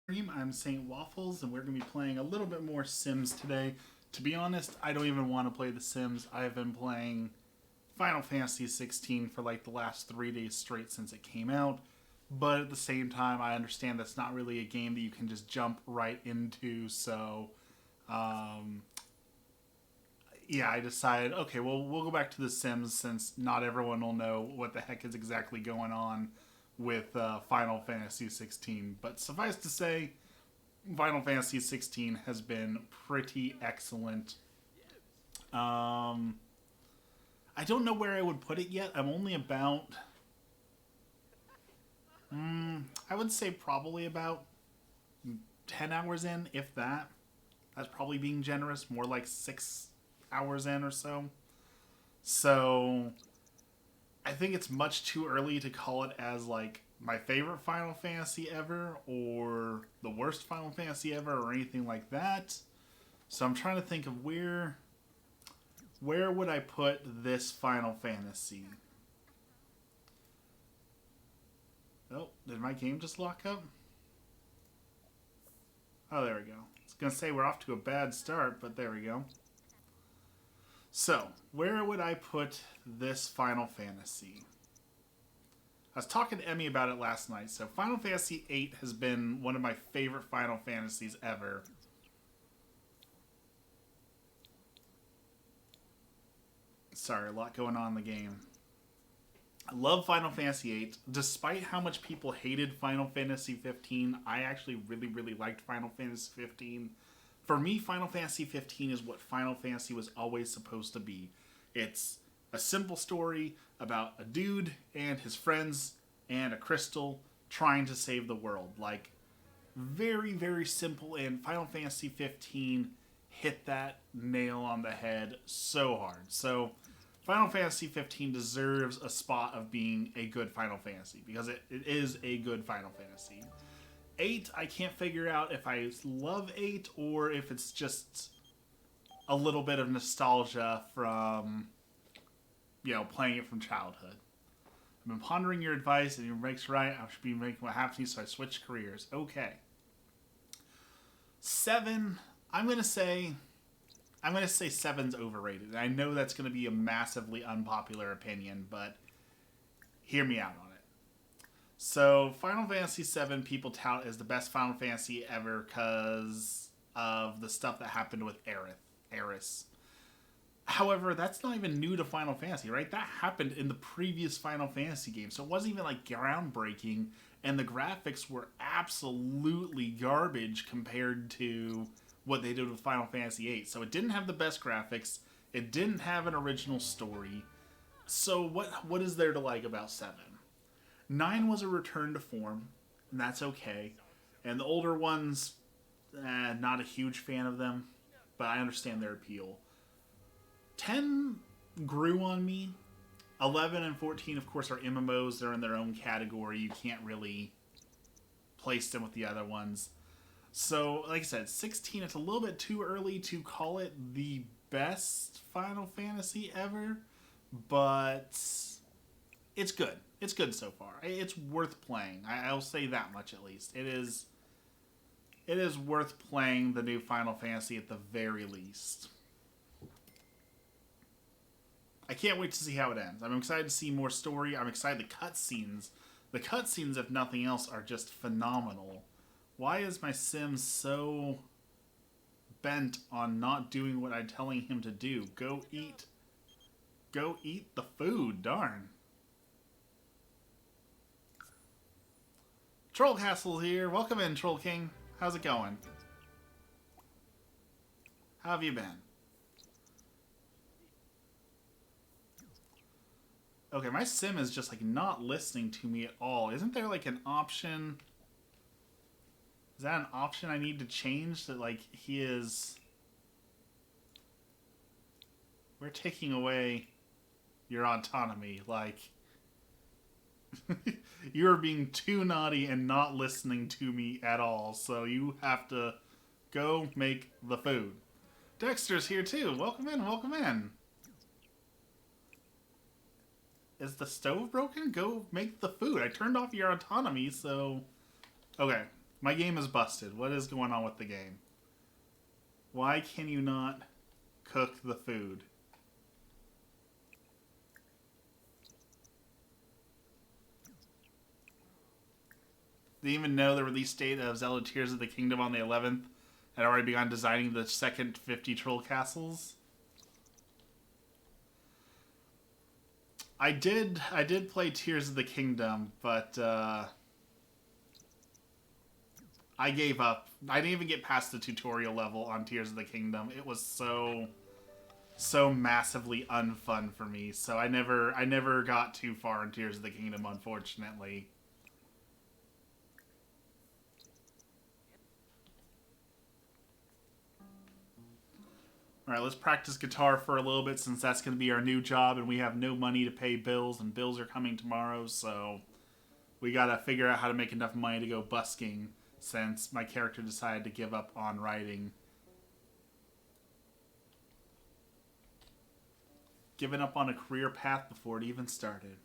I'm Saint Waffles, and we're going to be playing a little bit more Sims today. To be honest, I don't even want to play The Sims. I've been playing Final Fantasy 16 for like the last 3 days straight since it came out. But at the same time, I understand that's not really a game that you can just jump right into. So, um, yeah, I decided, okay, well, we'll go back to The Sims since not everyone will know what the heck is exactly going on with Final Fantasy 16. But suffice to say, Final Fantasy 16 has been pretty excellent. Um, I don't know where I would put it yet. I'm only about, I would say probably about 10 hours in, if that. That's probably being generous. More like 6 hours in or so. So I think it's much too early to call it as like my favorite Final Fantasy ever or the worst Final Fantasy ever or anything like that. So I'm trying to think of where would I put this Final Fantasy? Oh, did my game just lock up? Oh, there we go. I was gonna say we're off to a bad start, but there we go. So, where would I put this Final Fantasy? I was talking to Emmy about it last night. So, Final Fantasy VIII has been one of my favorite Final Fantasies ever. Sorry, a lot going on in the game. I love Final Fantasy VIII. Despite how much people hated Final Fantasy 15, I actually really, really liked Final Fantasy 15. For me, Final Fantasy 15 is what Final Fantasy was always supposed to be. It's a simple story about a dude and his friends and a crystal trying to save the world. Like, very, very simple, and Final Fantasy 15 hit that nail on the head so hard. So, Final Fantasy 15 deserves a spot of being a good Final Fantasy because it is a good Final Fantasy. 8, I can't figure out if I love 8 or if it's just a little bit of nostalgia from, playing it from childhood. I've been pondering your advice, and your makes right. I should be making what happens to you, so I switched careers. Okay. 7, I'm gonna say seven's overrated. And I know that's gonna be a massively unpopular opinion, but hear me out on it. So, Final Fantasy VII people tout as the best Final Fantasy ever because of the stuff that happened with Aerith. However, that's not even new to Final Fantasy, right? That happened in the previous Final Fantasy game, so it wasn't even like groundbreaking, and the graphics were absolutely garbage compared to what they did with Final Fantasy VIII. So it didn't have the best graphics, it didn't have an original story. So what is there to like about 7? 9 was a return to form, and that's okay. And the older ones, not a huge fan of them, but I understand their appeal. 10 grew on me. 11 and 14, of course, are MMOs. They're in their own category. You can't really place them with the other ones. So, like I said, 16, it's a little bit too early to call it the best Final Fantasy ever, but it's good. It's good so far. It's worth playing. I'll say that much at least. It is worth playing the new Final Fantasy at the very least. I can't wait to see how it ends. I'm excited to see more story. I'm excited the cutscenes. The cutscenes, if nothing else, are just phenomenal. Why is my sim so bent on not doing what I'm telling him to do? Go eat. Go eat the food. Darn. Troll Castle here. Welcome in, Troll King. How's it going? How have you been? Okay, my sim is just like not listening to me at all. Isn't there like an option? Is that an option I need to change? That like he is. We're taking away your autonomy. Like. You are being too naughty and not listening to me at all. So you have to go make the food. Dexter's here too. Welcome in, welcome in. Is the stove broken? Go make the food. I turned off your autonomy, so... Okay. My game is busted. What is going on with the game? Why can you not cook the food? They even know the release date of Zelda Tears of the Kingdom on the 11th. Had already begun designing the second 50 troll castles. I did play Tears of the Kingdom, but I gave up. I didn't even get past the tutorial level on Tears of the Kingdom. It was so massively unfun for me. So I never got too far in Tears of the Kingdom, unfortunately. Alright, let's practice guitar for a little bit since that's going to be our new job and we have no money to pay bills and bills are coming tomorrow, so we got to figure out how to make enough money to go busking since my character decided to give up on writing. Giving up on a career path before it even started.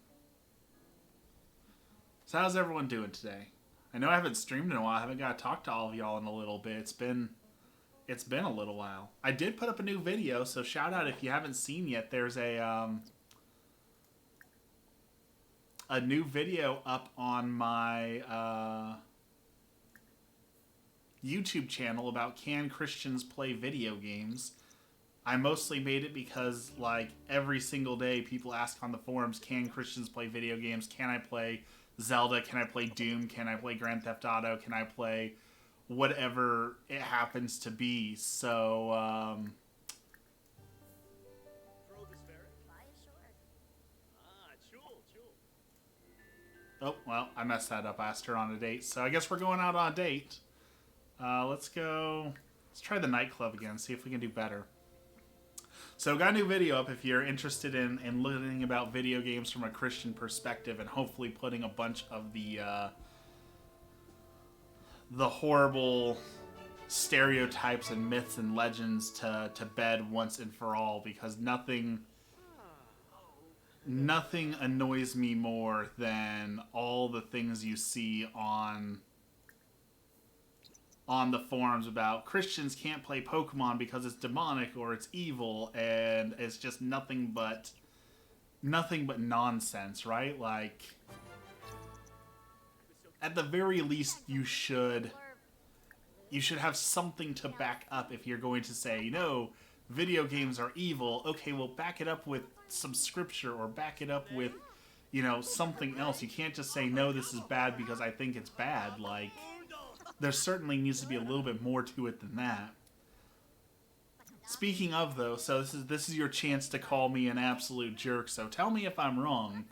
So how's everyone doing today? I know I haven't streamed in a while. I haven't got to talk to all of y'all in a little bit. It's been a little while. I did put up a new video, so shout out if you haven't seen yet. There's a new video up on my YouTube channel about can Christians play video games. I mostly made it because, like, every single day people ask on the forums, can Christians play video games? Can I play Zelda? Can I play Doom? Can I play Grand Theft Auto? Can I play whatever it happens to be? So, oh, well, I messed that up. I asked her on a date. So I guess we're going out on a date. Let's try the nightclub again, see if we can do better. So got a new video up if you're interested in learning about video games from a Christian perspective and hopefully putting a bunch of the horrible stereotypes and myths and legends to bed once and for all, because nothing annoys me more than all the things you see on the forums about Christians can't play Pokemon because it's demonic or it's evil, and it's just nothing but nonsense, right? Like, at the very least, you should have something to back up if you're going to say, no, video games are evil. Okay, well, back it up with some scripture or back it up with, you know, something else. You can't just say, no, this is bad because I think it's bad. Like, there certainly needs to be a little bit more to it than that. Speaking of, though, so this is your chance to call me an absolute jerk, so tell me if I'm wrong.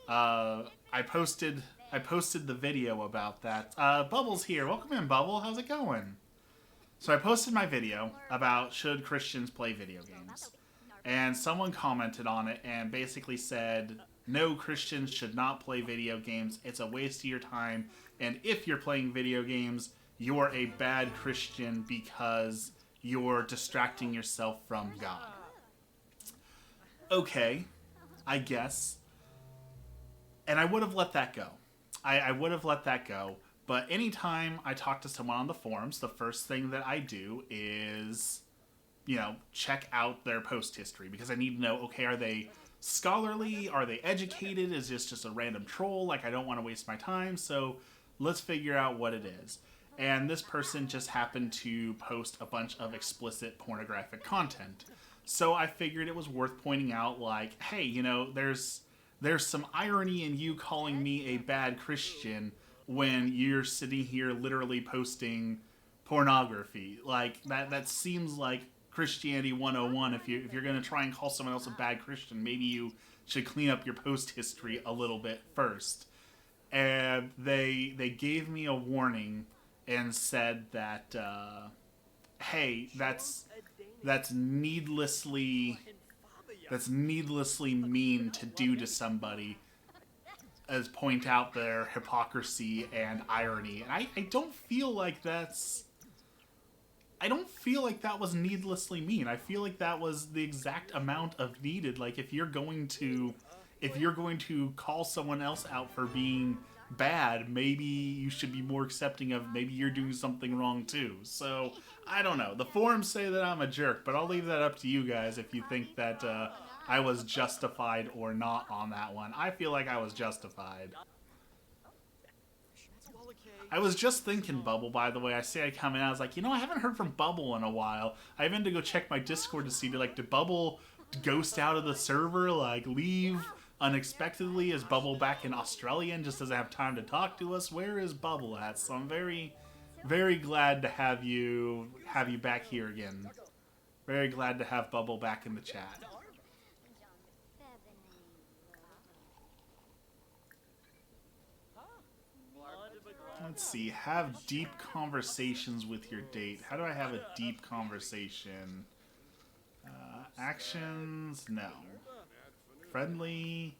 I posted the video about that. Bubble's here. Welcome in, Bubble. How's it going? So I posted my video about should Christians play video games. And someone commented on it and basically said, no, Christians should not play video games. It's a waste of your time. And if you're playing video games, you're a bad Christian because you're distracting yourself from God. Okay, I guess. And I would have let that go. I would have let that go. But anytime I talk to someone on the forums, the first thing that I do is, you know, check out their post history. Because I need to know, okay, are they scholarly? Are they educated? Is this just a random troll? Like, I don't want to waste my time. So let's figure out what it is. And this person just happened to post a bunch of explicit pornographic content. So I figured it was worth pointing out, like, hey, you know, there's some irony in you calling me a bad Christian when you're sitting here literally posting pornography. Like, that seems like Christianity 101. If you're going to try and call someone else a bad Christian, maybe you should clean up your post history a little bit first. And they gave me a warning and said that, hey, that's needlessly mean to do to somebody, as point out their hypocrisy and irony. And I don't feel like that was needlessly mean. I feel like that was the exact amount of needed. Like, if you're going to call someone else out for being bad, maybe you should be more accepting of maybe you're doing something wrong too. So, I don't know. The forums say that I'm a jerk, but I'll leave that up to you guys if you think that I was justified or not on that one. I feel like I was justified. I was just thinking Bubble, by the way. I say I come in, I was like, I haven't heard from Bubble in a while. I even had to go check my Discord to see, did Bubble ghost out of the server, like, leave unexpectedly? Is Bubble back in Australia and just doesn't have time to talk to us? Where is Bubble at? So I'm very, very glad to have you back here again. Very glad to have Bubble back in the chat. Let's see. Have deep conversations with your date. How do I have a deep conversation? Actions? No. Friendly?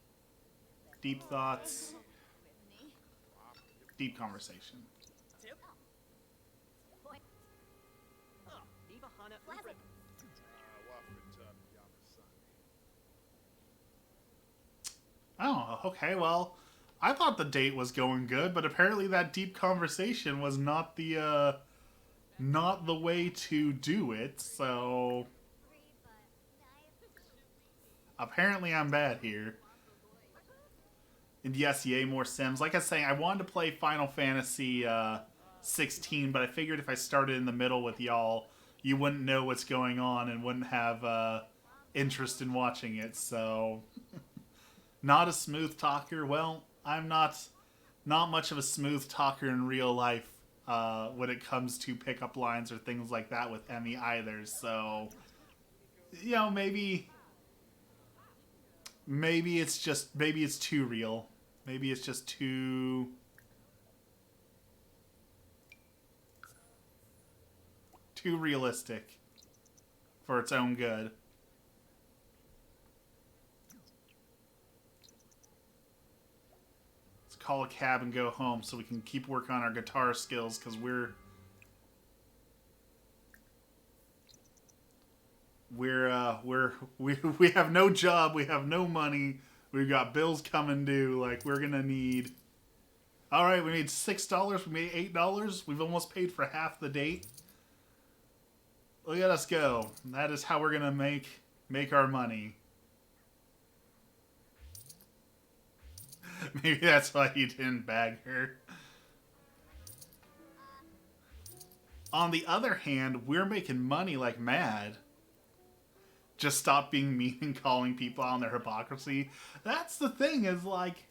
Deep thoughts? Deep conversation. Oh, okay, well, I thought the date was going good, but apparently that deep conversation was not the way to do it, so apparently I'm bad here. And yes, yay, more Sims. Like I was saying, I wanted to play Final Fantasy 16, but I figured if I started in the middle with y'all, you wouldn't know what's going on and wouldn't have interest in watching it, so not a smooth talker. Well, I'm not much of a smooth talker in real life when it comes to pickup lines or things like that with Emmy either. So, maybe it's too real. Maybe it's just too realistic for its own good. Call a cab and go home so we can keep working on our guitar skills, because we have no job, we have no money, we've got bills coming due. Like, we're gonna need. All right, we made $6, we made $8. We've almost paid for half the date. Look at us go. That is how we're gonna make our money. Maybe that's why you didn't bag her. On the other hand, we're making money like mad. Just stop being mean and calling people out on their hypocrisy. That's the thing, is like,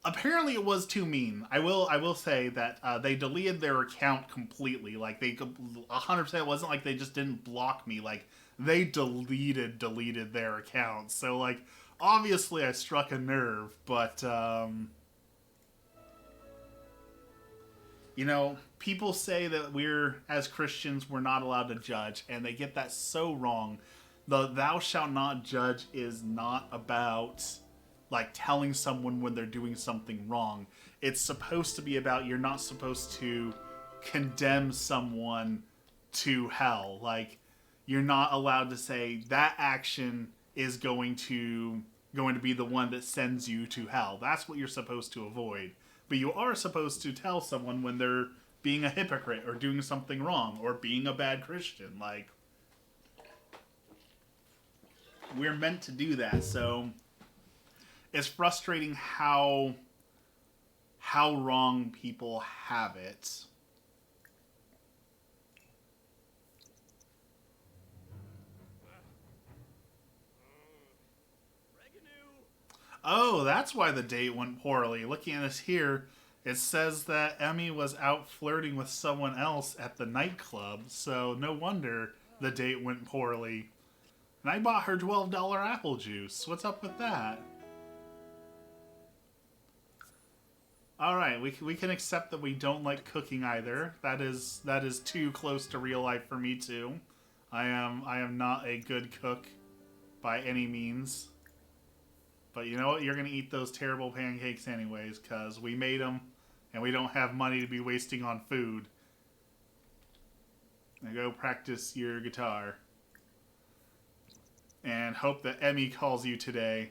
apparently it was too mean. I will say that they deleted their account completely. Like, they 100%, it wasn't like they just didn't block me. Like, they deleted their account. So, like, obviously I struck a nerve, but people say that as Christians, we're not allowed to judge, and they get that so wrong. The "thou shalt not judge" is not about, like, telling someone when they're doing something wrong. It's supposed to be about, you're not supposed to condemn someone to hell. Like, you're not allowed to say that action is going to be the one that sends you to hell. That's what you're supposed to avoid. But you are supposed to tell someone when they're being a hypocrite or doing something wrong or being a bad Christian. Like, we're meant to do that. So it's frustrating how wrong people have it. Oh, that's why the date went poorly. Looking at this here, it says that Emmy was out flirting with someone else at the nightclub, so no wonder the date went poorly. And I bought her $12 apple juice. What's up with that? Alright, we can accept that we don't like cooking either. That is too close to real life for me too. I am not a good cook by any means. But you know what? You're going to eat those terrible pancakes anyways, because we made them, and we don't have money to be wasting on food. Now go practice your guitar. And hope that Emmy calls you today.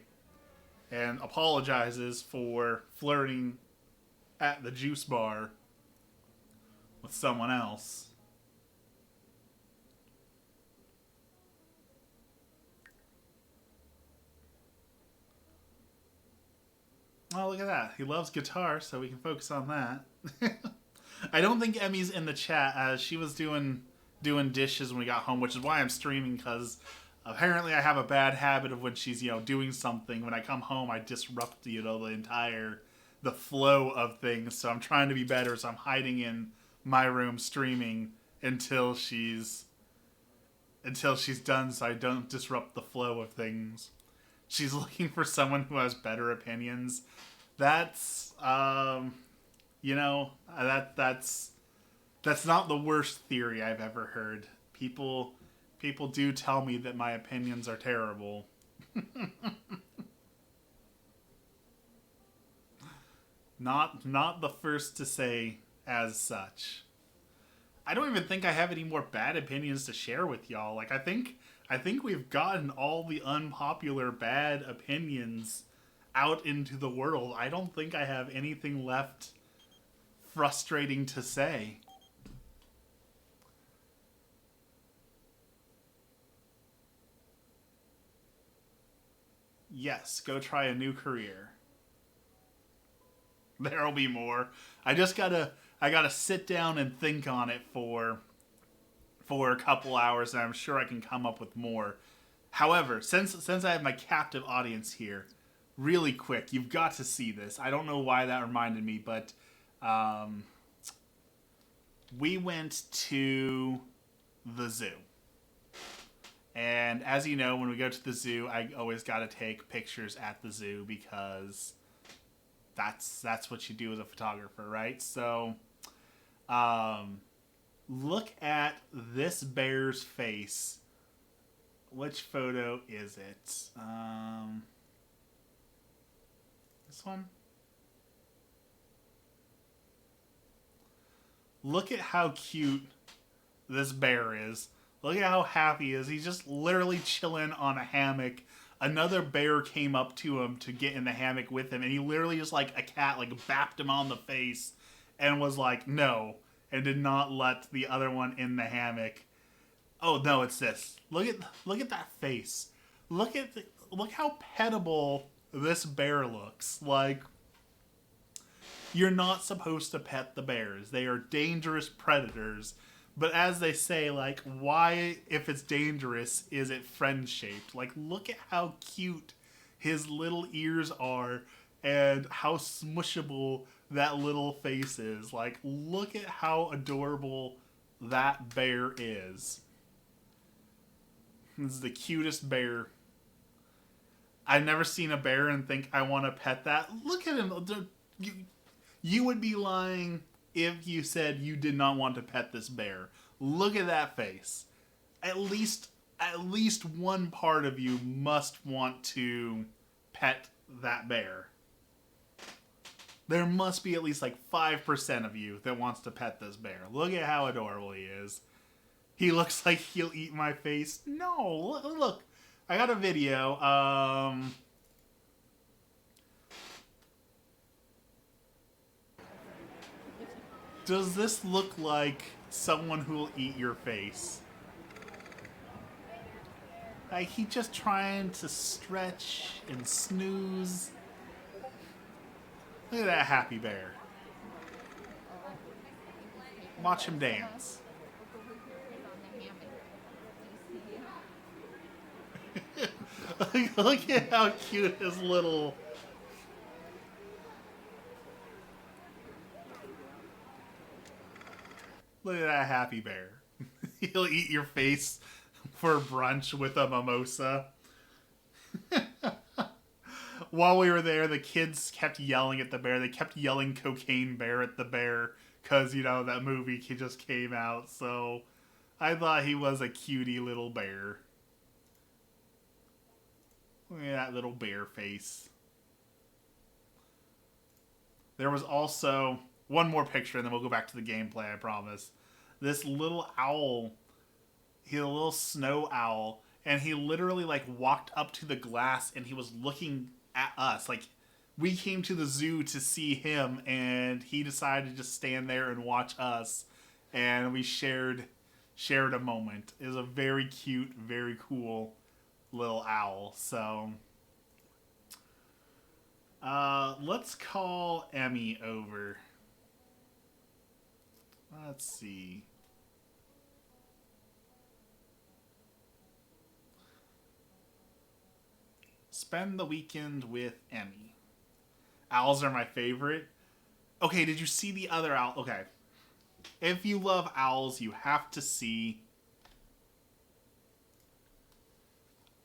and apologizes for flirting at the juice bar with someone else. Oh, look at that. He loves guitar, so we can focus on that. I don't think Emmy's in the chat as she was doing dishes when we got home, which is why I'm streaming, because apparently I have a bad habit of when she's, doing something, when I come home, I disrupt, the flow of things. So I'm trying to be better, so I'm hiding in my room streaming until she's done, so I don't disrupt the flow of things. She's looking for someone who has better opinions. That's that's not the worst theory I've ever heard. People do tell me that my opinions are terrible. Not the first to say as such. I don't even think I have any more bad opinions to share with y'all. Like, I think we've gotten all the unpopular bad opinions out into the world. I don't think I have anything left frustrating to say. Yes, go try a new career. There'll be more. I gotta sit down and think on it for a couple hours, and I'm sure I can come up with more. However, since I have my captive audience here, really quick, you've got to see this. I don't know why that reminded me, but we went to the zoo. And as you know, when we go to the zoo, I always got to take pictures at the zoo because that's what you do as a photographer, right? So, look at this bear's face. Which photo is it? This one? Look at how cute this bear is. Look at how happy he is. He's just literally chilling on a hammock. Another bear came up to him to get in the hammock with him, and he literally just like a cat, like bapped him on the face and was like, no, and did not let the other one in the hammock. Oh no, it's this. Look at that face. Look how petable this bear looks. Like, you're not supposed to pet the bears. They are dangerous predators. But as they say, like, why, if it's dangerous, is it friend-shaped? Like, look at how cute his little ears are and how smushable that little face is. Like, look at how adorable that bear is. This is the cutest bear. I've never seen a bear and think, I want to pet that. Look at him. You would be lying if you said you did not want to pet this bear. Look at that face. At least one part of you must want to pet that bear. There must be at least like 5% of you that wants to pet this bear. Look at how adorable he is. He looks like he'll eat my face. No, look. I got a video. Does this look like someone who will eat your face? Like, he just trying to stretch and snooze. Look at that happy bear. Watch him dance. Look at how cute his little... Look at that happy bear. He'll eat your face for brunch with a mimosa. While we were there, the kids kept yelling at the bear. They kept yelling "cocaine bear" at the bear because, that movie just came out. So I thought he was a cutie little bear. Look at that little bear face. There was also one more picture, and then we'll go back to the gameplay, I promise. This little owl, he's a little snow owl, and he literally, like, walked up to the glass, and he was looking at us. Like, we came to the zoo to see him, and he decided to just stand there and watch us, and we shared a moment. It was a very cute, very cool little owl. So let's call Emmy over. Let's see. Spend the weekend with Emmy. Owls are my favorite. Okay, did you see the other owl? Okay. If you love owls, you have to see.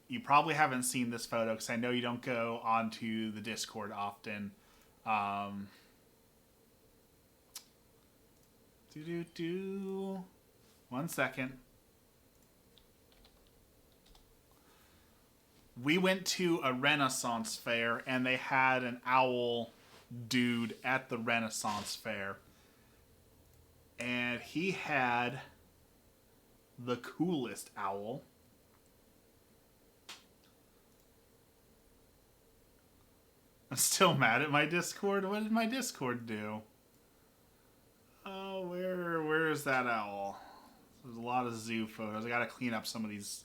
You probably haven't seen this photo because I know you don't go onto the Discord often. One second. We went to a Renaissance fair and they had an owl dude at the Renaissance fair. And he had the coolest owl. I'm still mad at my Discord. What did my Discord do? Oh, where is that owl? There's a lot of zoo photos. I gotta clean up some of these.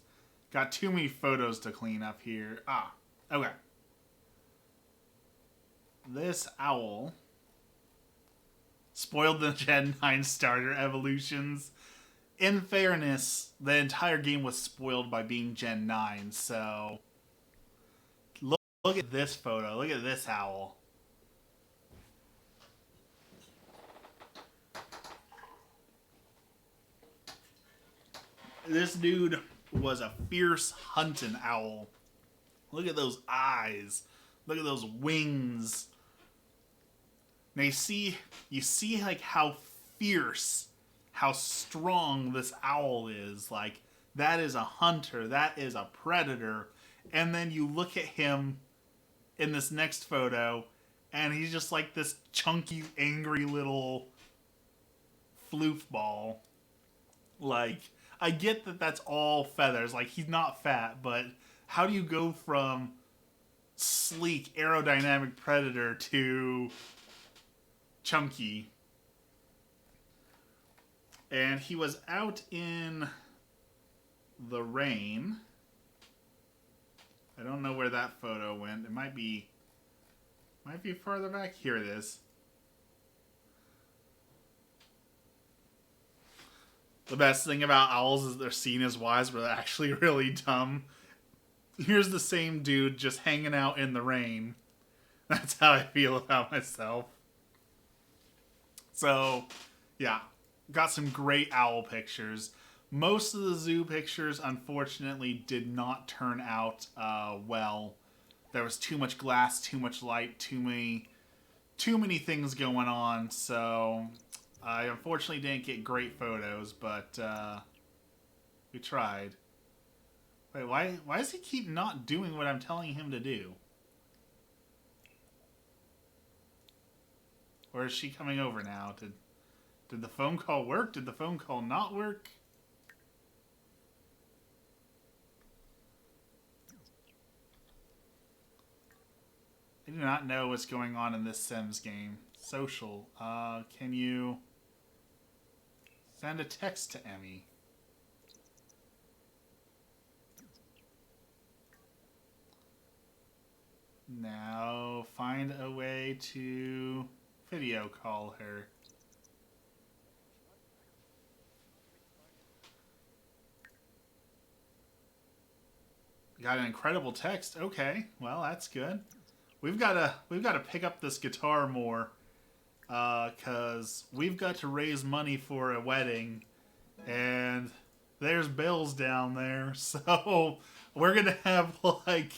Got too many photos to clean up here. Ah, okay. This owl spoiled the Gen 9 starter evolutions. In fairness, the entire game was spoiled by being Gen 9, so look at this photo. Look at this owl. This dude was a fierce hunting owl. Look at those eyes. Look at those wings. Now you see like how fierce, how strong this owl is. Like, that is a hunter. That is a predator. And then you look at him in this next photo, and he's just like this chunky, angry little floofball. Like, I get that that's all feathers. Like, he's not fat, but how do you go from sleek, aerodynamic predator to chunky? And he was out in the rain. I don't know where that photo went. It might be farther back. Here it is. The best thing about owls is they're seen as wise, but they're actually really dumb. Here's the same dude just hanging out in the rain. That's how I feel about myself. So, yeah. Got some great owl pictures. Most of the zoo pictures, unfortunately, did not turn out well. There was too much glass, too much light, too many things going on. So I unfortunately didn't get great photos, but we tried. Wait, why does he keep not doing what I'm telling him to do? Or is she coming over now? Did the phone call work? Did the phone call not work? I do not know what's going on in this Sims game. Social. Can you send a text to Emmy? Now find a way to video call her. Got an incredible text. Okay, well, that's good. We've got to pick up this guitar more, cause we've got to raise money for a wedding, and there's bills down there. So we're gonna have like,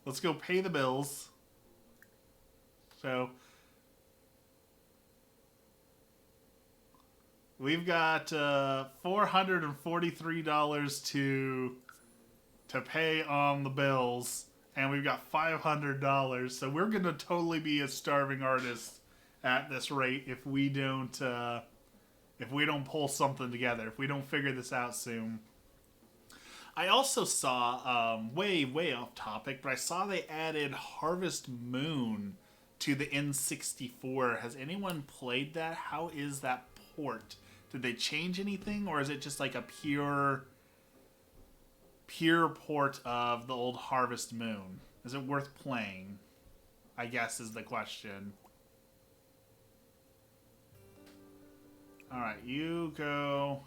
let's go pay the bills. So we've got $443 to pay on the bills, and we've got $500. So we're gonna totally be a starving artist at this rate if we don't pull something together. If we don't figure this out soon. I also saw, way off topic, but I saw they added Harvest Moon to the N64. Has anyone played that? How is that port? Did they change anything, or is it just like a pure port of the old Harvest Moon? Is it worth playing? I guess is the question. Alright, you go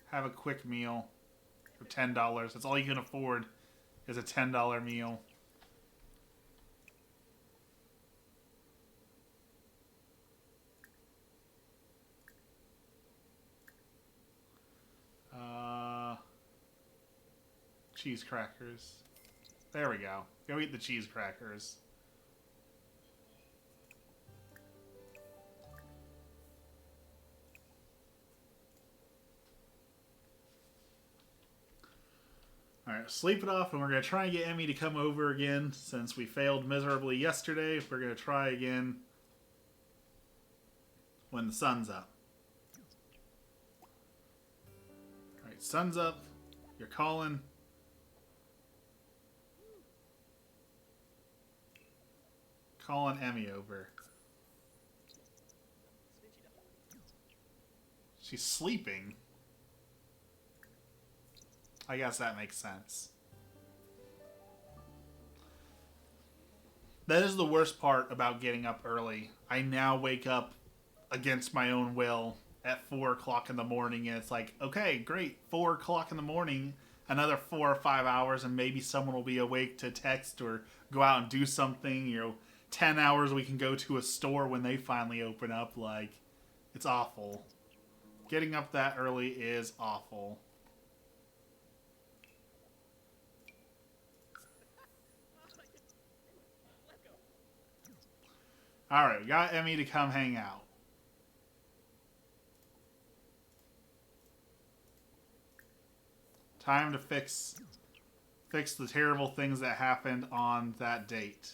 have a quick meal for $10. That's all you can afford is a $10 meal. Cheese crackers. There we go. Go eat the cheese crackers. Alright, sleep it off, and we're going to try and get Emmy to come over again. Since we failed miserably yesterday, we're going to try again when the sun's up. Alright, sun's up. You're calling. Calling Emmy over. She's sleeping. I guess that makes sense. That is the worst part about getting up early. I now wake up against my own will at 4 o'clock in the morning, and it's like, okay, great, 4 o'clock in the morning, another 4 or 5 hours, and maybe someone will be awake to text or go out and do something. 10 hours we can go to a store when they finally open up. Like, it's awful. Getting up that early is awful. Alright, we got Emmy to come hang out. Time to fix the terrible things that happened on that date.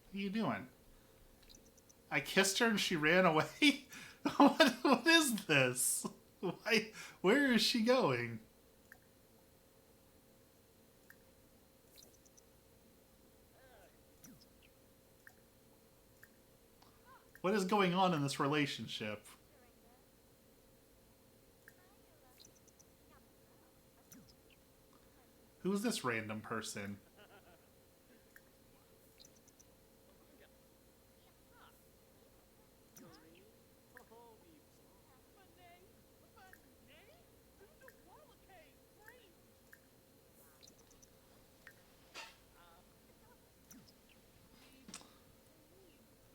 What are you doing? I kissed her and she ran away? What is this? Why? Where is she going? What is going on in this relationship? Who's this random person?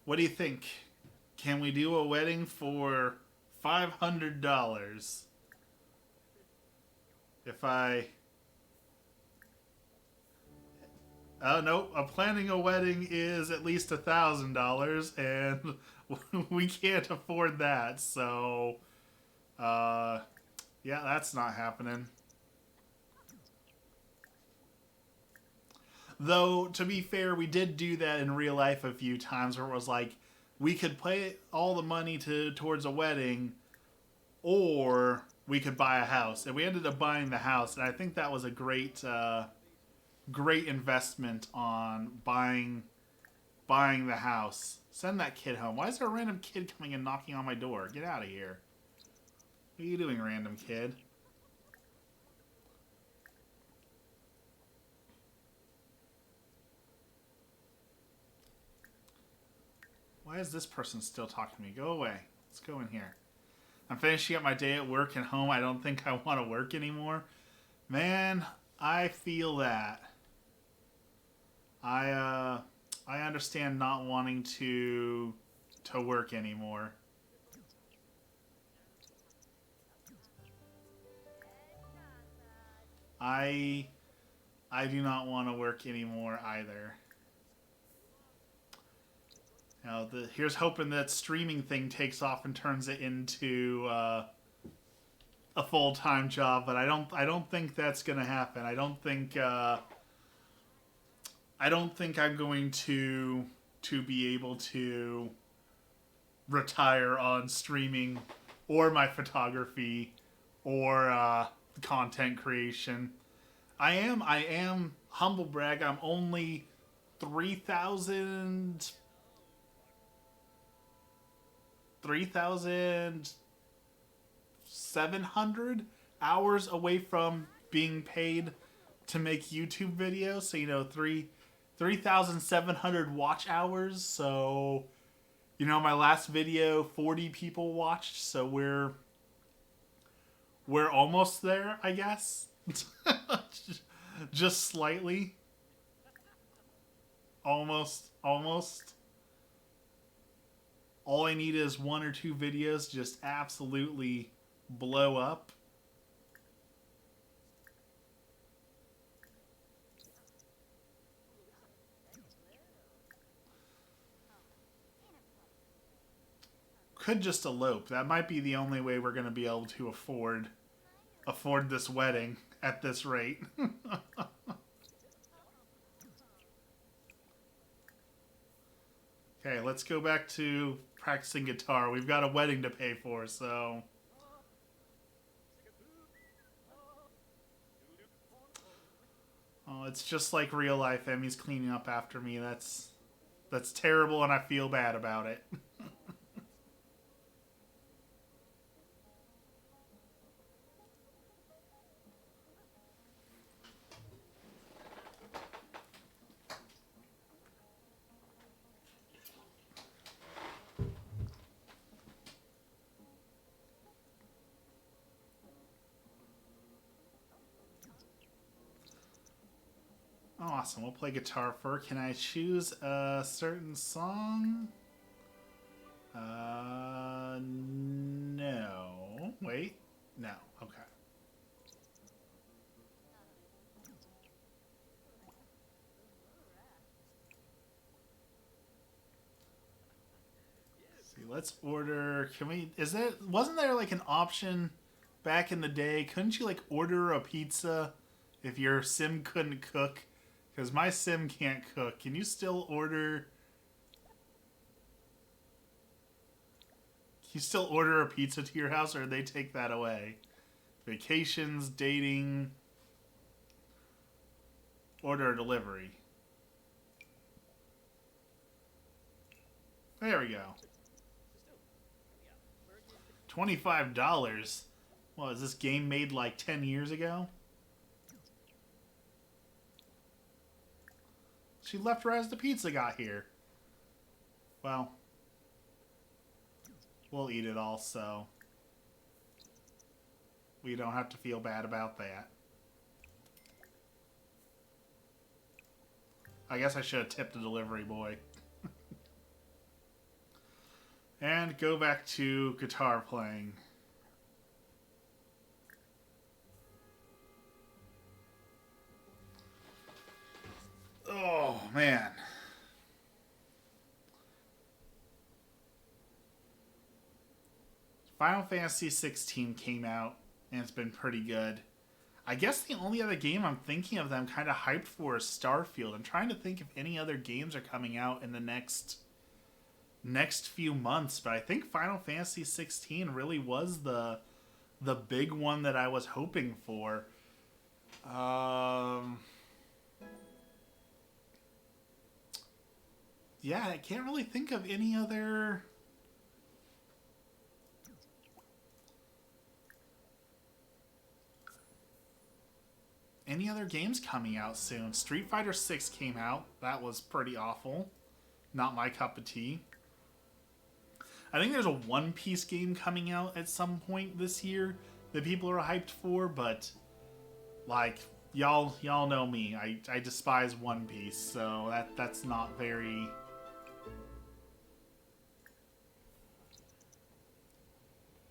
What do you think? Can we do a wedding for $500? If I... Oh, no. Planning a wedding is at least $1,000, and we can't afford that, so... yeah, that's not happening. Though, to be fair, we did do that in real life a few times where it was like, we could pay all the money towards a wedding, or we could buy a house. And we ended up buying the house, and I think that was a great investment on buying the house. Send that kid home. Why is there a random kid coming and knocking on my door? Get out of here. What are you doing, random kid? Why is this person still talking to me? Go away. Let's go in here. I'm finishing up my day at work and home. I don't think I want to work anymore. Man, I feel that. I understand not wanting to work anymore. I do not want to work anymore either. Now, here's hoping that streaming thing takes off and turns it into a full-time job, but I don't think that's gonna happen. I don't think I don't think I'm going to be able to retire on streaming or my photography or content creation. I am humble brag. I'm only 3,700 hours away from being paid to make YouTube videos. So 3,700 watch hours. So my last video 40 people watched. So we're almost there, I guess. Just slightly. Almost. All I need is one or two videos just absolutely blow up. Could just elope. That might be the only way we're going to be able to afford this wedding at this rate. Okay, let's go back to practicing guitar. We've got a wedding to pay for, so... Oh, it's just like real life. Emmy's cleaning up after me. That's terrible, and I feel bad about it. Awesome. We'll play guitar first. Can I choose a certain song? No. Wait. No. Okay. See, let's order. Can we? Wasn't there like an option back in the day? Couldn't you like order a pizza if your sim couldn't cook? Because my sim can't cook. Can you still order... Can you still order a pizza to your house, or they take that away? Vacations, dating... Order a delivery. There we go. $25? Well, is this game made like 10 years ago? She left right as the pizza got here. Well, we'll eat it all, so we don't have to feel bad about that. I guess I should have tipped the delivery boy. And go back to guitar playing. Oh, man. Final Fantasy 16 came out, and it's been pretty good. I guess the only other game I'm thinking of that I'm kind of hyped for is Starfield. I'm trying to think if any other games are coming out in the next few months, but I think Final Fantasy 16 really was the big one that I was hoping for. Yeah, I can't really think of any other games coming out soon. Street Fighter 6 came out. That was pretty awful. Not my cup of tea. I think there's a One Piece game coming out at some point this year that people are hyped for, but like y'all know me. I despise One Piece, so that's not very...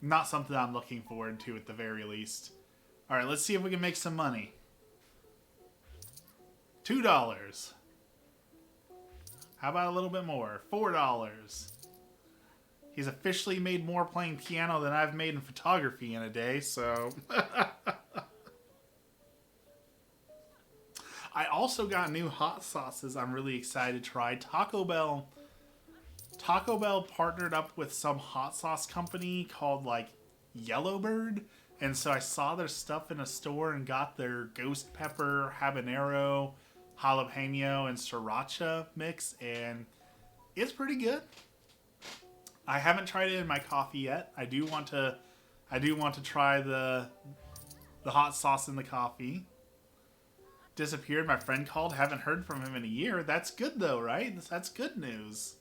Not something I'm looking forward to at the very least. Alright, let's see if we can make some money. $2. How about a little bit more? $4. He's officially made more playing piano than I've made in photography in a day, so... I also got new hot sauces I'm really excited to try. Taco Bell partnered up with some hot sauce company called like Yellowbird. And so I saw their stuff in a store and got their ghost pepper, habanero, jalapeno, and sriracha mix, and it's pretty good. I haven't tried it in my coffee yet. I do want to try the hot sauce in the coffee. Disappeared. My friend called. Haven't heard from him in a year. That's good though, right? That's good news.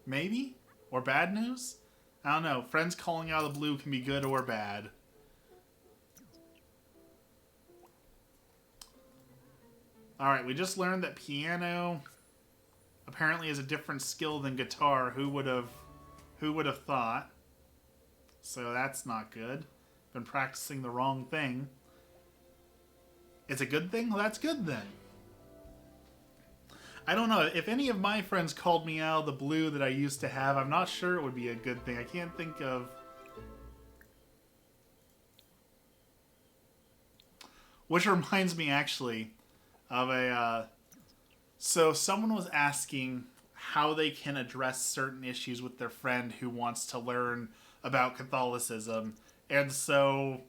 Maybe? Or bad news? I don't know. Friends calling out of the blue can be good or bad. Alright, we just learned that piano apparently is a different skill than guitar. Who would have thought? So that's not good. Been practicing the wrong thing. It's a good thing? Well, that's good then. I don't know. If any of my friends called me out of the blue that I used to have, I'm not sure it would be a good thing. I can't think of... Which reminds me, actually, of a... So someone was asking how they can address certain issues with their friend who wants to learn about Catholicism. And so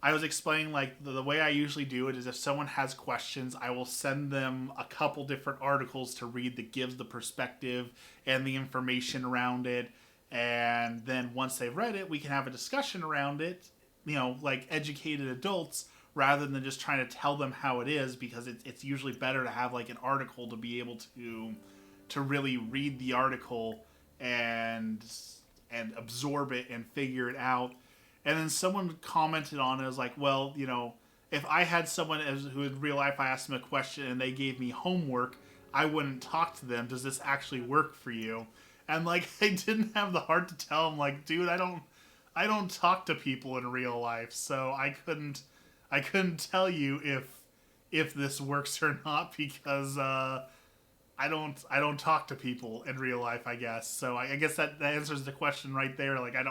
I was explaining, like, the way I usually do it is if someone has questions, I will send them a couple different articles to read that gives the perspective and the information around it. And then once they've read it, we can have a discussion around it, like educated adults, rather than just trying to tell them how it is, because it's usually better to have, like, an article to be able to really read the article and absorb it and figure it out. And then someone commented on it, was like, well, if I had someone who in real life I asked them a question and they gave me homework, I wouldn't talk to them. Does this actually work for you? And like, I didn't have the heart to tell them, like, dude, I don't talk to people in real life, so I couldn't tell you if this works or not, because I don't talk to people in real life, I guess. So I guess that answers the question right there. Like, I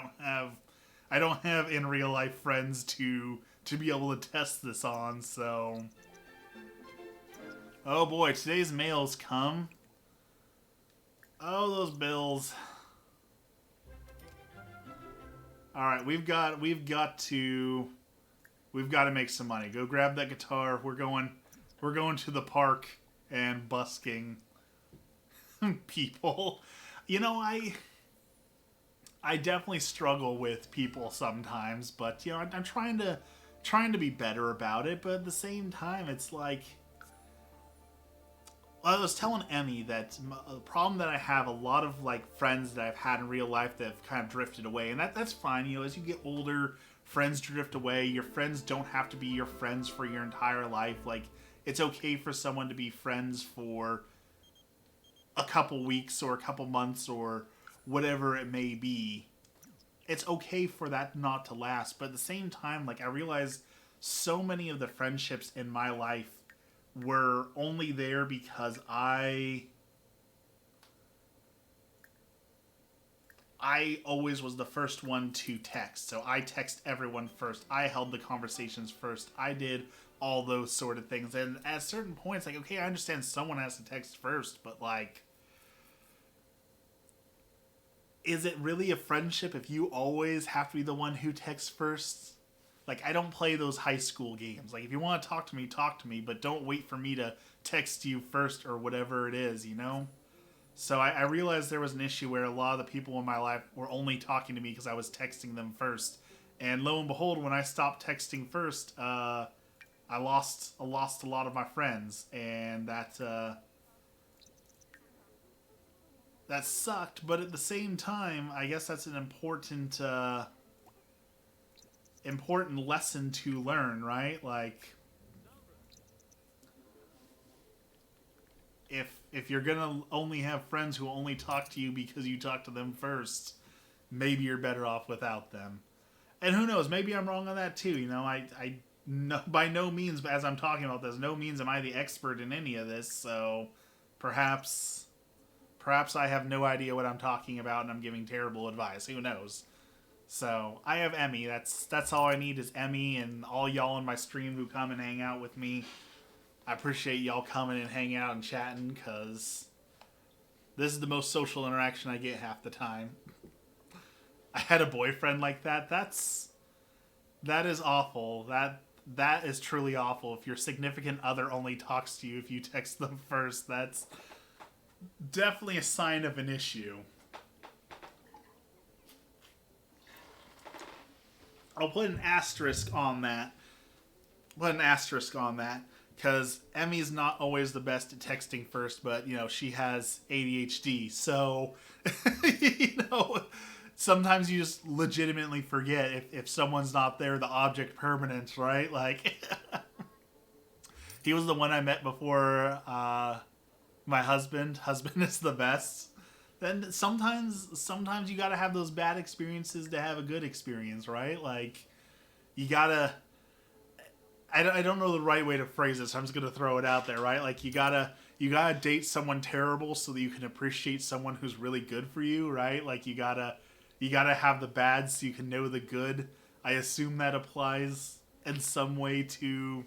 don't have in real life friends to be able to test this on. So, oh boy, today's mail's come. Oh, those bills. All right, we've got to make some money. Go grab that guitar. We're going to the park and busking people. I definitely struggle with people sometimes, but I'm trying to be better about it. But at the same time, it's like, I was telling Emmy that the problem that I have, a lot of like friends that I've had in real life that have kind of drifted away, and that's fine. As you get older, friends drift away. Your friends don't have to be your friends for your entire life. Like, it's okay for someone to be friends for a couple weeks or a couple months or whatever it may be. It's okay for that not to last. But at the same time, like, I realize so many of the friendships in my life were only there because I always was the first one to text. So I text everyone first. I held the conversations first. I did all those sort of things. And at certain points, like, okay, I understand someone has to text first, but like, is it really a friendship if you always have to be the one who texts first? Like, I don't play those high school games. Like, if you want to talk to me, but don't wait for me to text you first or whatever it is, So I realized there was an issue where a lot of the people in my life were only talking to me because I was texting them first. And lo and behold, when I stopped texting first, I lost a lot of my friends, and that sucked. But at the same time, I guess that's an important lesson to learn, right? Like, if you're gonna only have friends who only talk to you because you talk to them first, maybe you're better off without them. And who knows? Maybe I'm wrong on that too. I no, by no means, as I'm talking about this, no means am I the expert in any of this. So perhaps I have no idea what I'm talking about and I'm giving terrible advice. Who knows? So I have Emmy. That's all I need is Emmy, and all y'all on my stream who come and hang out with me. I appreciate y'all coming and hanging out and chatting, because this is the most social interaction I get half the time. I had a boyfriend like that. That is awful. That is truly awful. If your significant other only talks to you if you text them first, that's definitely a sign of an issue. I'll put an asterisk on that. Because Emmy's not always the best at texting first, but, she has ADHD. So, sometimes you just legitimately forget if someone's not there, the object permanence, right? Like, he was the one I met before my husband. Husband is the best. Then sometimes you gotta have those bad experiences to have a good experience, right? Like, you gotta... I don't know the right way to phrase this, so I'm just gonna throw it out there, right? Like, you gotta date someone terrible so that you can appreciate someone who's really good for you, right? Like, you gotta have the bad so you can know the good. I assume that applies in some way to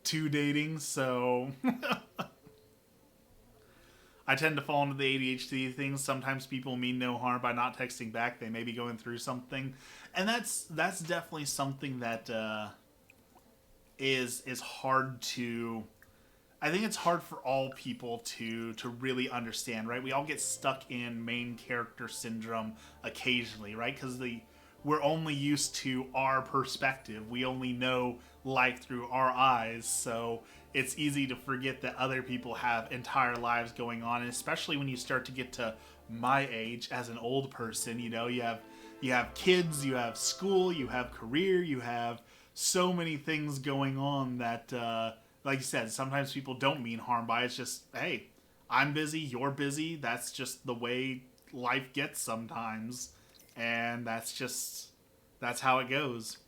dating, so I tend to fall into the ADHD things. Sometimes people mean no harm by not texting back. They may be going through something, and that's definitely something that is hard to... I think it's hard for all people to really understand, right? We all get stuck in main character syndrome occasionally, right? Because we're only used to our perspective. We only know life through our eyes, so it's easy to forget that other people have entire lives going on, and especially when you start to get to my age as an old person, you have kids, you have school, you have career, you have so many things going on that, like you said, sometimes people don't mean harm by it. It's just, hey, I'm busy, you're busy. That's just the way life gets sometimes. And that's how it goes.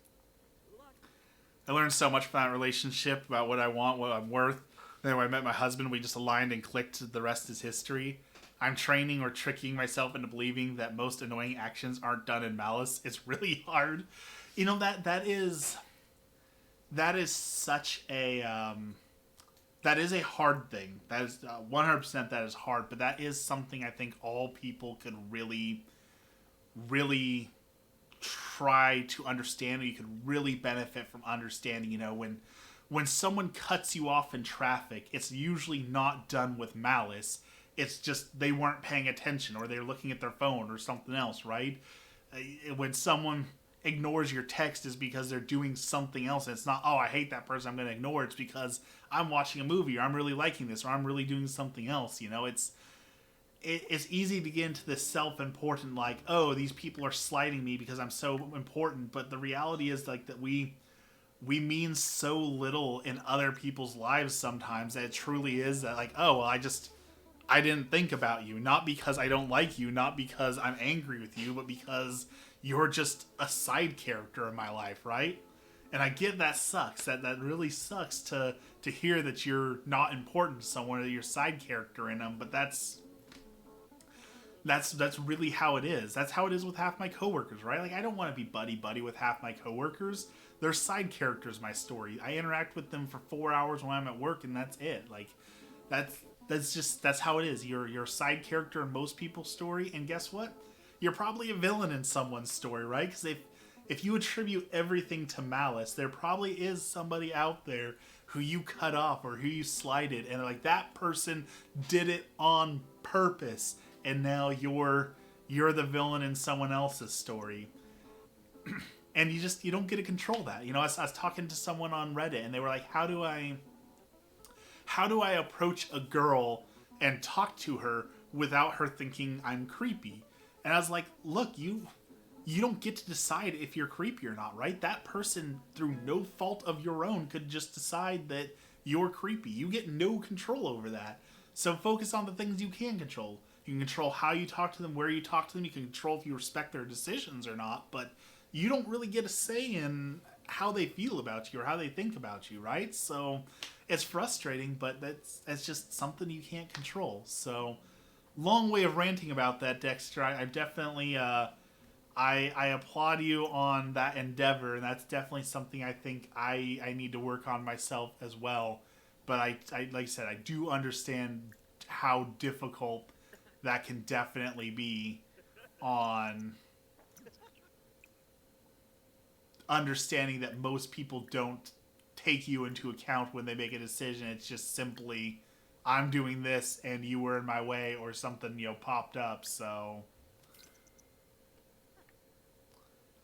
I learned so much from that relationship about what I want, what I'm worth. Then when I met my husband, we just aligned and clicked. The rest is history. I'm training or tricking myself into believing that most annoying actions aren't done in malice. It's really hard. That is such a... that is a hard thing. That is 100% that is hard, but that is something I think all people could really, really try to understand, or you could really benefit from understanding. When someone cuts you off in traffic, it's usually not done with malice. It's just they weren't paying attention, or they're looking at their phone or something else, right? When someone ignores your text is because they're doing something else. And it's not, oh, I hate that person, I'm going to ignore it. It's because I'm watching a movie, or I'm really liking this, or I'm really doing something else. It's easy to get into this self-important, like, oh, these people are slighting me because I'm so important. But the reality is, like, that we mean so little in other people's lives sometimes, that it truly is that, like, oh, well, I didn't think about you. Not because I don't like you, not because I'm angry with you, but because you're just a side character in my life, right? And I get that sucks. That really sucks to hear that you're not important to someone, or that you're a side character in them. But that's really how it is. That's how it is with half my coworkers, right? Like, I don't want to be buddy with half my coworkers. They're side characters in my story. I interact with them for 4 hours when I'm at work, and that's it. Like, that's how it is. You're a side character in most people's story, and guess what? You're probably a villain in someone's story, right? Because if you attribute everything to malice, there probably is somebody out there who you cut off or who you slighted, and like, that person did it on purpose, and now you're the villain in someone else's story. And you don't get to control that. I was talking to someone on Reddit, and they were like, how do I approach a girl and talk to her without her thinking I'm creepy? And I was like, look, you don't get to decide if you're creepy or not, right? That person, through no fault of your own, could just decide that you're creepy. You get no control over that. So focus on the things you can control. You can control how you talk to them, where you talk to them. You can control if you respect their decisions or not, but you don't really get a say in how they feel about you or how they think about you, right? So it's frustrating, but that's just something you can't control. So long way of ranting about that, Dexter. I definitely I applaud you on that endeavor, and that's definitely something I think I need to work on myself as well. But I like I said, I do understand how difficult that can definitely be on understanding that most people don't take you into account when they make a decision. It's just simply, I'm doing this and you were in my way or something, popped up. So,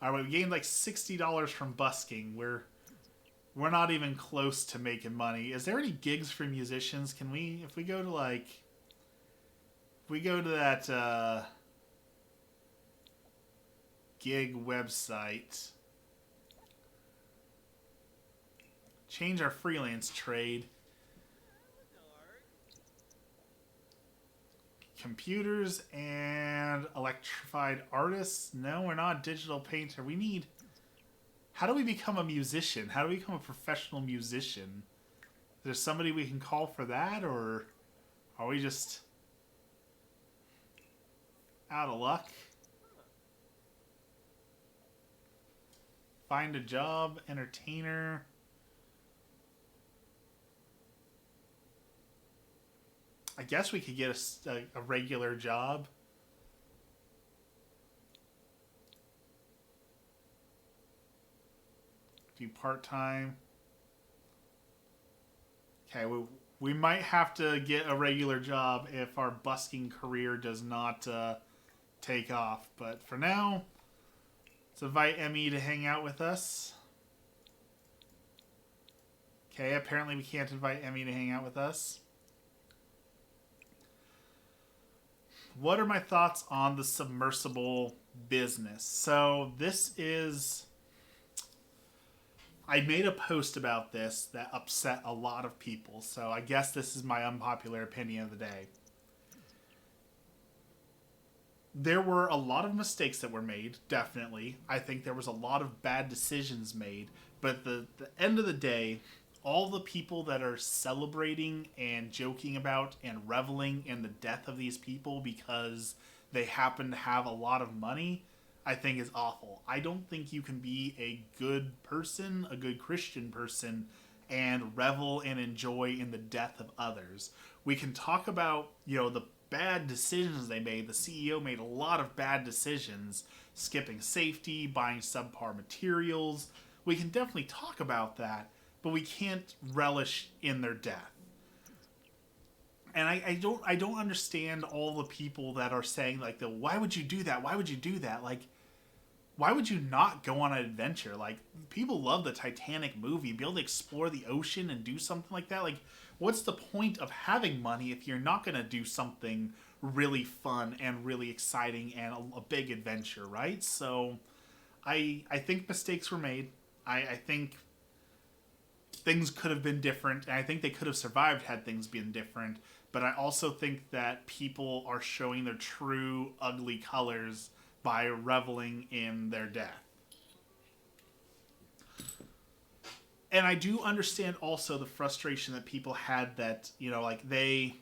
all right, we gained like $60 from busking. We're not even close to making money. Is there any gigs for musicians? Can we, if we go to like, if we go to that gig website, change our freelance trade. Computers and electrified artists. No, we're not digital painter. We need... How do we become a musician? How do we become a professional musician? Is there somebody we can call for that, or are we just out of luck? Find a job, entertainer. I guess we could get a regular job. Do part-time. Okay, we might have to get a regular job if our busking career does not take off. But for now, let's invite Emmy to hang out with us. Okay, apparently we can't invite Emmy to hang out with us. What are my thoughts on the submersible business? So this is... I made a post about this that upset a lot of people, so I guess this is my unpopular opinion of the day. There were a lot of mistakes that were made, definitely. I think there was a lot of bad decisions made, but at the end of the day, all the people that are celebrating and joking about and reveling in the death of these people because they happen to have a lot of money, I think is awful. I don't think you can be a good person, a good Christian person, and revel and enjoy in the death of others. We can talk about, the bad decisions they made. The CEO made a lot of bad decisions, skipping safety, buying subpar materials. We can definitely talk about that, but we can't relish in their death. And I don't understand all the people that are saying like, why would you do that? Why would you do that? Like, why would you not go on an adventure? Like, people love the Titanic movie. Be able to explore the ocean and do something like that. Like, what's the point of having money if you're not going to do something really fun and really exciting and a big adventure, right? So, I think mistakes were made. I think things could have been different, and I think they could have survived had things been different. But I also think that people are showing their true ugly colors by reveling in their death. And I do understand also the frustration that people had that, like they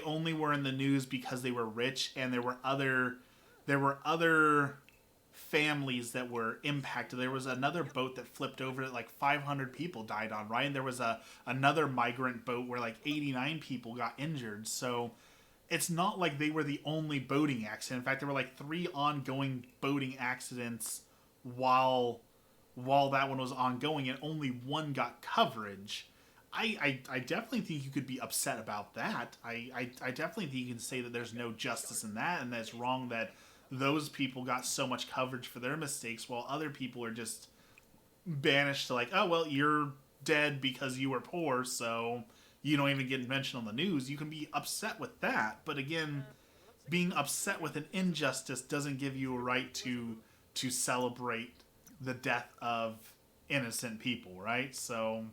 only were in the news because they were rich, and there were other families that were impacted. There was another boat that flipped over that like 500 people died on, right? And there was another migrant boat where like 89 people got injured. So it's not like they were the only boating accident. In fact, there were like 3 ongoing boating accidents while that one was ongoing, and only one got coverage. I definitely think you could be upset about that. I definitely think you can say that there's no justice in that, and that it's wrong that those people got so much coverage for their mistakes while other people are just banished to like, oh, well, you're dead because you were poor, so you don't even get mentioned on the news. You can be upset with that. But again, being upset with an injustice doesn't give you a right to celebrate the death of innocent people, right? So,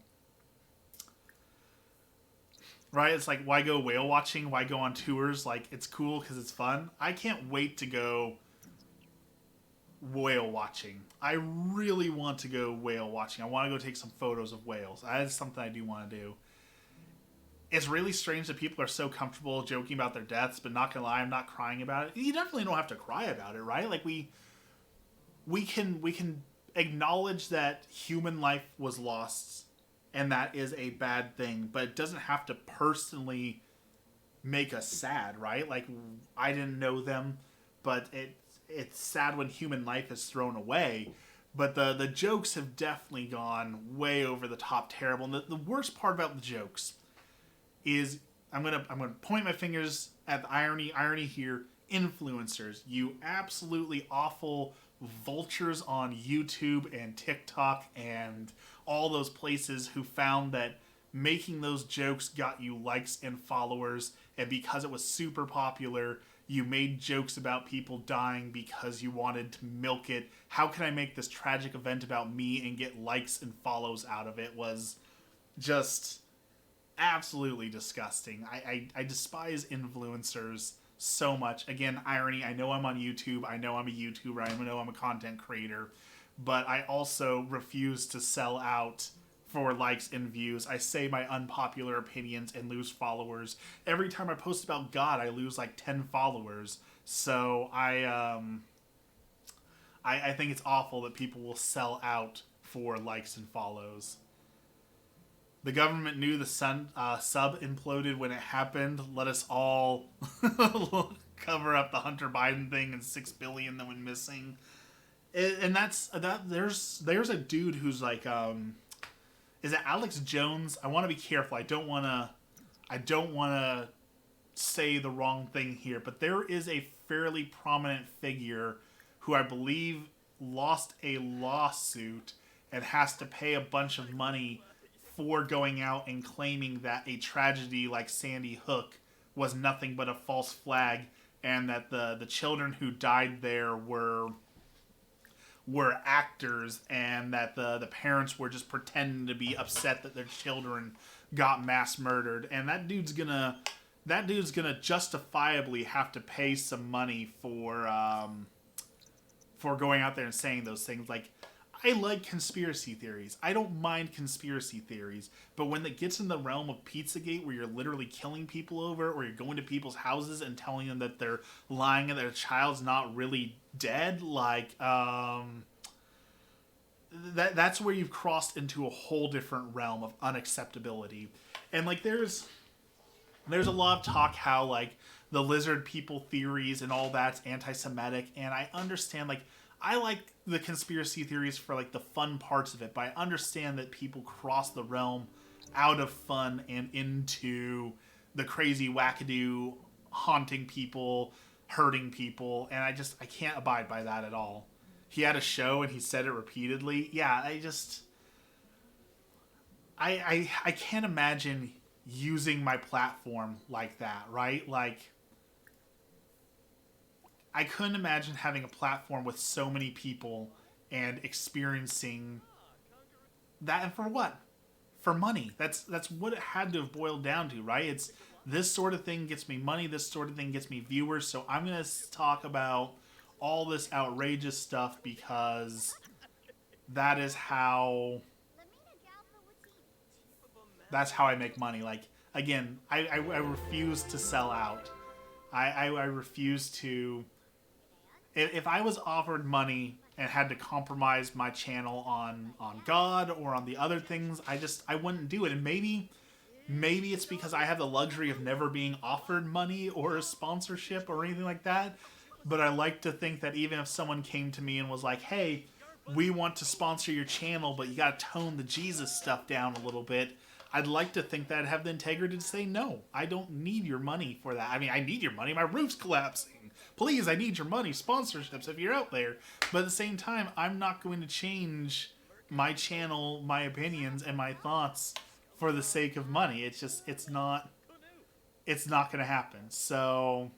right? It's like, why go whale watching? Why go on tours? Like, it's cool because it's fun. I can't wait to go whale watching. I really want to go whale watching. I want to go take some photos of whales. That is something I do want to do. It's really strange that people are so comfortable joking about their deaths, but not gonna lie, I'm not crying about it. You definitely don't have to cry about it, right? Like, we we can acknowledge that human life was lost, and that is a bad thing, but it doesn't have to personally make us sad, right? Like, I didn't know them, but it's sad when human life is thrown away. But the jokes have definitely gone way over the top, terrible. And the worst part about the jokes is I'm gonna point my fingers at the irony here. Influencers, you absolutely awful vultures on YouTube and TikTok and all those places who found that making those jokes got you likes and followers, and because it was super popular, you made jokes about people dying because you wanted to milk it. How can I make this tragic event about me and get likes and follows out of it? Was just absolutely disgusting. I despise influencers so much. Again, irony. I know I'm on YouTube. I know I'm a YouTuber. I know I'm a content creator. But I also refuse to sell out for likes and views. I say my unpopular opinions and lose followers. Every time I post about God, I lose like 10 followers. So I think it's awful that people will sell out for likes and follows. The government knew the sub imploded when it happened. Let us all cover up the Hunter Biden thing and $6 billion that went missing. And that's that. There's a dude who's like, is it Alex Jones? I want to be careful. I don't want to say the wrong thing here, but there is a fairly prominent figure who I believe lost a lawsuit and has to pay a bunch of money for going out and claiming that a tragedy like Sandy Hook was nothing but a false flag, and that the children who died there were actors, and that the parents were just pretending to be upset that their children got mass murdered. And that dude's gonna justifiably have to pay some money for going out there and saying those things. Like, I like conspiracy theories. I don't mind conspiracy theories. But when it gets in the realm of Pizzagate, where you're literally killing people over, or you're going to people's houses and telling them that they're lying and their child's not really dead, like, that's where you've crossed into a whole different realm of unacceptability. And, like, there's a lot of talk how, like, the lizard people theories and all that's anti-Semitic, and I understand, like, I like the conspiracy theories for, like, the fun parts of it, but I understand that people cross the realm out of fun and into the crazy wackadoo, haunting people, hurting people, and I can't abide by that at all. He had a show and he said it repeatedly. Yeah, I can't imagine using my platform like that, right? Like, I couldn't imagine having a platform with so many people and experiencing that. And for what? For money. That's what it had to have boiled down to, right? It's this sort of thing gets me money, this sort of thing gets me viewers, so I'm going to talk about all this outrageous stuff because that is how I make money. Like, again, I refuse to sell out. I refuse to. If I was offered money and had to compromise my channel on God or on the other things, I wouldn't do it. And maybe it's because I have the luxury of never being offered money or a sponsorship or anything like that. But I like to think that even if someone came to me and was like, hey, we want to sponsor your channel, but you got to tone the Jesus stuff down a little bit, I'd like to think that I'd have the integrity to say, no, I don't need your money for that. I mean, I need your money. My roof's collapsing. Please, I need your money. Sponsorships, if you're out there. But at the same time, I'm not going to change my channel, my opinions, and my thoughts for the sake of money. It's just, it's not going to happen. So,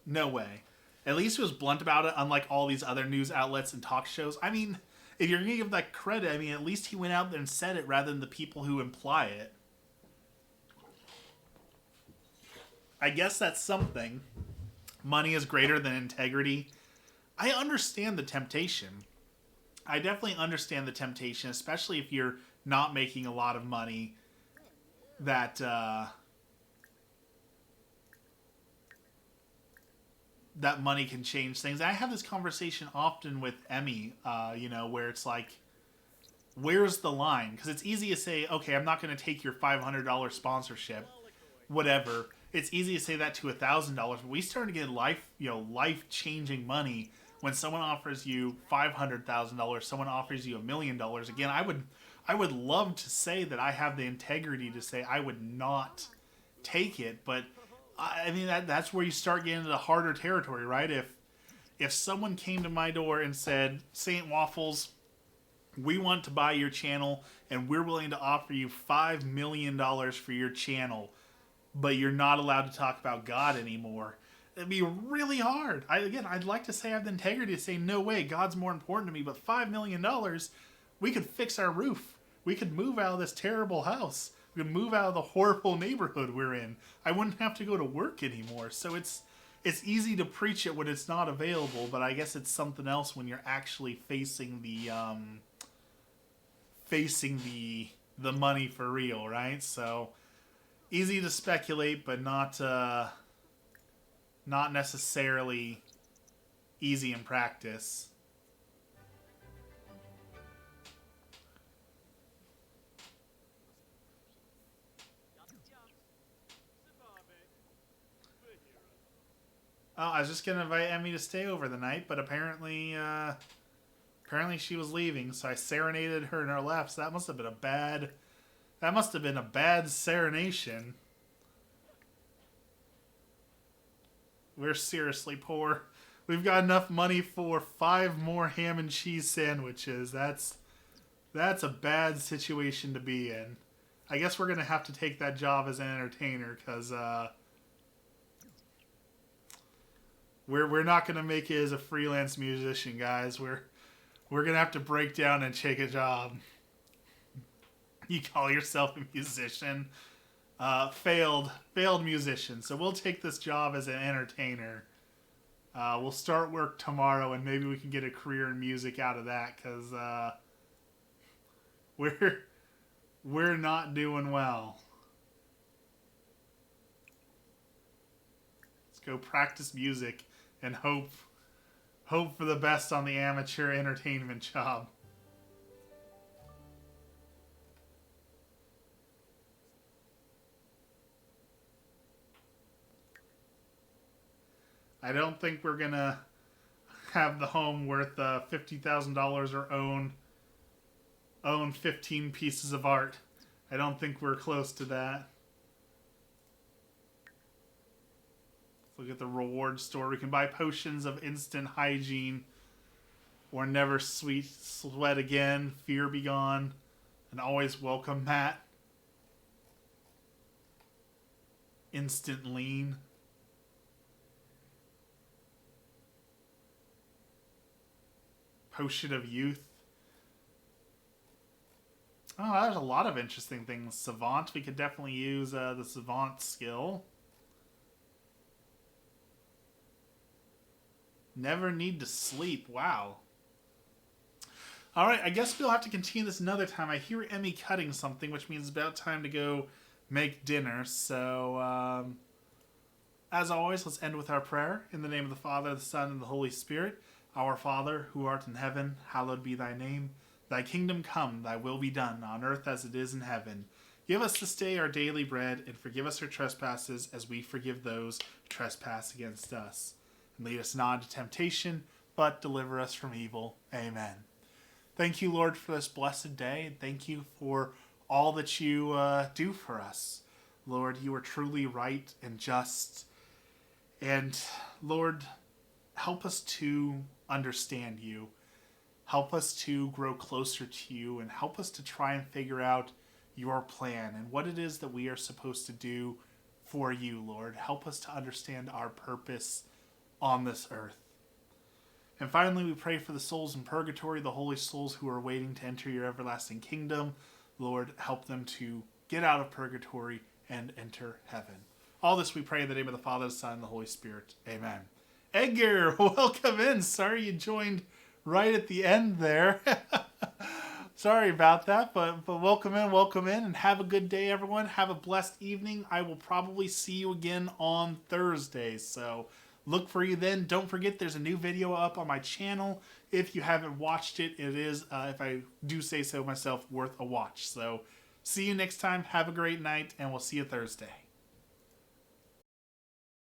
no way. At least he was blunt about it, unlike all these other news outlets and talk shows. I mean, if you're going to give that credit, I mean, at least he went out there and said it rather than the people who imply it. I guess that's something. Money is greater than integrity. I understand the temptation. I definitely understand the temptation, especially if you're not making a lot of money. That that money can change things. I have this conversation often with Emmy, where it's like, where's the line? Because it's easy to say, okay, I'm not going to take your $500 sponsorship, whatever. It's easy to say that to $1,000, but we start to get life changing money when someone offers you $500,000, someone offers you $1 million. Again, I would love to say that I have the integrity to say I would not take it, but I mean that's where you start getting into the harder territory, right? If someone came to my door and said, St. Waffles, we want to buy your channel and we're willing to offer you $5 million for your channel, but you're not allowed to talk about God anymore, it'd be really hard. I'd like to say I have the integrity to say, no way, God's more important to me, but $5 million, we could fix our roof. We could move out of this terrible house. We could move out of the horrible neighborhood we're in. I wouldn't have to go to work anymore. So it's easy to preach it when it's not available, but I guess it's something else when you're actually facing the money for real, right? So easy to speculate, but not necessarily easy in practice. Oh, I was just gonna invite Emmy to stay over the night, but apparently she was leaving, so I serenaded her and her left. So that must have been a bad serenation. We're seriously poor. We've got enough money for 5 more ham and cheese sandwiches. That's a bad situation to be in. I guess we're gonna have to take that job as an entertainer, because we're not gonna make it as a freelance musician, guys. We're gonna have to break down and take a job. You call yourself a musician? Failed musician. So we'll take this job as an entertainer. We'll start work tomorrow, and maybe we can get a career in music out of that, because we're not doing well. Let's go practice music and hope for the best on the amateur entertainment job. I don't think we're gonna have the home worth $50,000 or own 15 pieces of art. I don't think we're close to that. Let's look at the reward store. We can buy potions of instant hygiene, or never sweat again, fear be gone, and always welcome Matt. Instant lean. Potion of youth. Oh, there's a lot of interesting things. Savant, we could definitely use the Savant skill. Never need to sleep. Wow. Alright, I guess we'll have to continue this another time. I hear Emmy cutting something, which means it's about time to go make dinner. So, as always, let's end with our prayer. In the name of the Father, the Son, and the Holy Spirit. Our Father, who art in heaven, hallowed be thy name. Thy kingdom come, thy will be done, on earth as it is in heaven. Give us this day our daily bread, and forgive us our trespasses, as we forgive those who trespass against us. And lead us not into temptation, but deliver us from evil. Amen. Thank you, Lord, for this blessed day, and thank you for all that you do for us. Lord, you are truly right and just. And, Lord, help us to understand you. Help us to grow closer to you, and help us to try and figure out your plan and what it is that we are supposed to do for you, Lord. Help us to understand our purpose on this earth. And finally, we pray for the souls in purgatory, the holy souls who are waiting to enter your everlasting kingdom. Lord, help them to get out of purgatory and enter heaven. All this we pray in the name of the Father, the Son, and the Holy Spirit. Amen. Edgar, welcome in. Sorry you joined right at the end there. Sorry about that, but welcome in, and have a good day, everyone. Have a blessed evening. I will probably see you again on Thursday, so look for you then. Don't forget, there's a new video up on my channel. If you haven't watched it, it is, if I do say so myself, worth a watch. So see you next time. Have a great night, and we'll see you Thursday.